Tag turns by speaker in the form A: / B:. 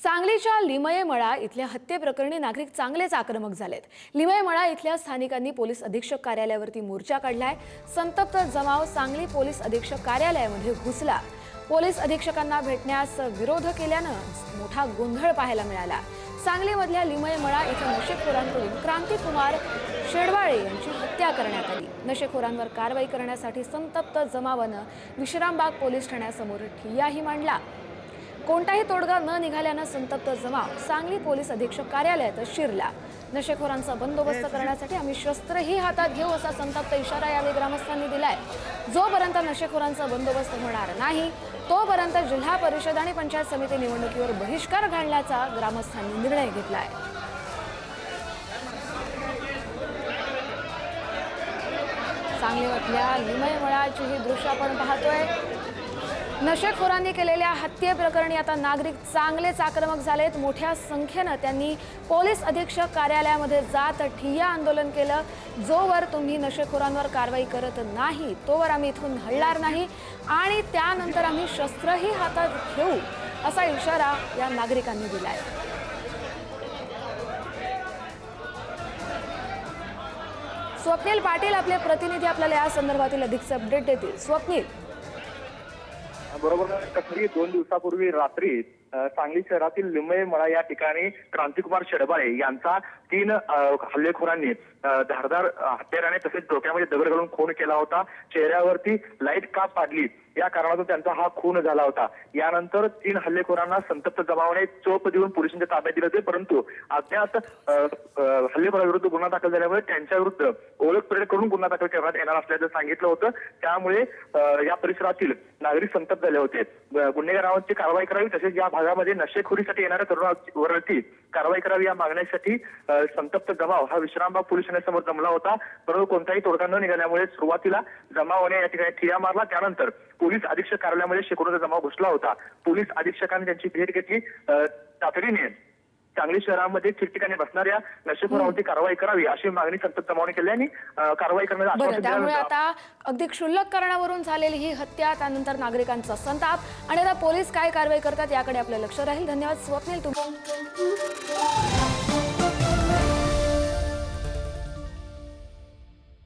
A: सांगलीच्या लिमयेमळा इथल्या हत्येप्रकरणी नागरिक चांगलेच आक्रमक झालेत। लिमयेमळा इथल्या स्थानिकांनी पोलीस अधीक्षक कार्यालयावरती मोर्चा काढलाय। संतप्त जमाव सांगली पोलीस अधीक्षक कार्यालयामध्ये घुसला। पोलीस अधीक्षकांना भेटण्यास विरोध केल्यानं मोठा गोंधळ पाहायला मिळाला। सांगलीमधल्या लिमयेमळा इथं नशेखोरांकडून क्रांतिकुमार शेडवाळे यांची हत्या करण्यात आली। नशेखोरांवर कारवाई करण्यासाठी संतप्त जमावानं विश्रामबाग पोलीस ठाण्यासमोर ठिय्याही मांडला। कोणताही तोडगा न निघाल्यानं संतप्त जमाव सांगली पोलीस अधीक्षक कार्यालयात शिरला। नशेखोरांचा बंदोबस्त करण्यासाठी आम्ही शस्त्रही हातात घेऊ असा संतप्त इशारा यावेळी ग्रामस्थांनी दिलाय। जोपर्यंत नशेखोरांचा बंदोबस्त होणार नाही तोपर्यंत जिल्हा परिषद आणि पंचायत समिती निवडणुकीवर बहिष्कार घालण्याचा ग्रामस्थांनी निर्णय घेतलाय। सांगलीमधल्या लिमयेमळाची ही दृश्य आपण पाहतोय। नशेखोरांनी केलेल्या हत्येप्रकरणी आता नागरिक चांगलेच आक्रमक झालेत। मोठ्या संख्येनं त्यांनी पोलीस अधीक्षक कार्यालयामध्ये जात ठिय्या आंदोलन केलं। जोवर तुम्ही नशेखोरांवर कारवाई करत नाही तोवर आम्ही इथून हलणार नाही आणि त्यानंतर आम्ही शस्त्रही हातात घेऊ असा इशारा या नागरिकांनी दिलाय। स्वप्नील पाटील आपले प्रतिनिधी आपल्याला या संदर्भातील अधिकचे अपडेट देतील। स्वप्नील,
B: बरोबर कसली 2 दिवसापूर्वी रात्री सांगली शहरातील लिमयेमळा या ठिकाणी क्रांतिकुमार शेडबाळे यांचा 3 हल्लेखोरांनी धारदार हत्याराने तसेच डोक्यामध्ये दगड घालून खून केला होता। चेहऱ्यावरती लाईट का पाडली या कारणातून त्यांचा हा खून झाला होता। यानंतर 3 हल्लेखोरांना संतप्त जमावाने चोप देऊन पोलिसांच्या ताब्यात दिले होते, परंतु अज्ञात हल्लेखोराविरुद्ध गुन्हा दाखल झाल्यामुळे त्यांच्या विरुद्ध ओळख परेड करून गुन्हा दाखल करण्यात येणार असल्याचं सांगितलं होतं। त्यामुळे या परिसरातील नागरिक संतप्त झाले होते। गुन्हेगारांची कारवाई करावी तसेच या भागामध्ये नशेखोरीसाठी येणाऱ्या तरुणांवरती कारवाई करावी या मागण्यासाठी संतप्त जमाव हा विश्रामबाग पोलीस ठाण्यासमोर जमला होता। परंतु कोणताही तोडगा न निघाल्यामुळे सुरुवातीला जमावाने या ठिकाणी ठिय्या मारला। त्यानंतर पोलीस अधीक्षक कार्यालयामध्ये शेकडोचा जमाव घुसला होता। पोलीस अधीक्षकांनी त्यांची भेट घेतली। तातडीने सांगली शहरामध्ये ठिकठिकाणी बसणाऱ्या नशेखोरांवरती कारवाई करावी अशी मागणी संतप्त जमावाने केली आणि कारवाई करण्याचं आश्वासन दिलं।
A: त्यामुळे आता अगदी क्षुल्लक कारणावरून झालेली ही हत्या, त्यानंतर नागरिकांचा संताप आणि आता पोलीस काय कारवाई करतात याकडे आपलं लक्ष राहील। धन्यवाद स्वप्नील, तुम्ही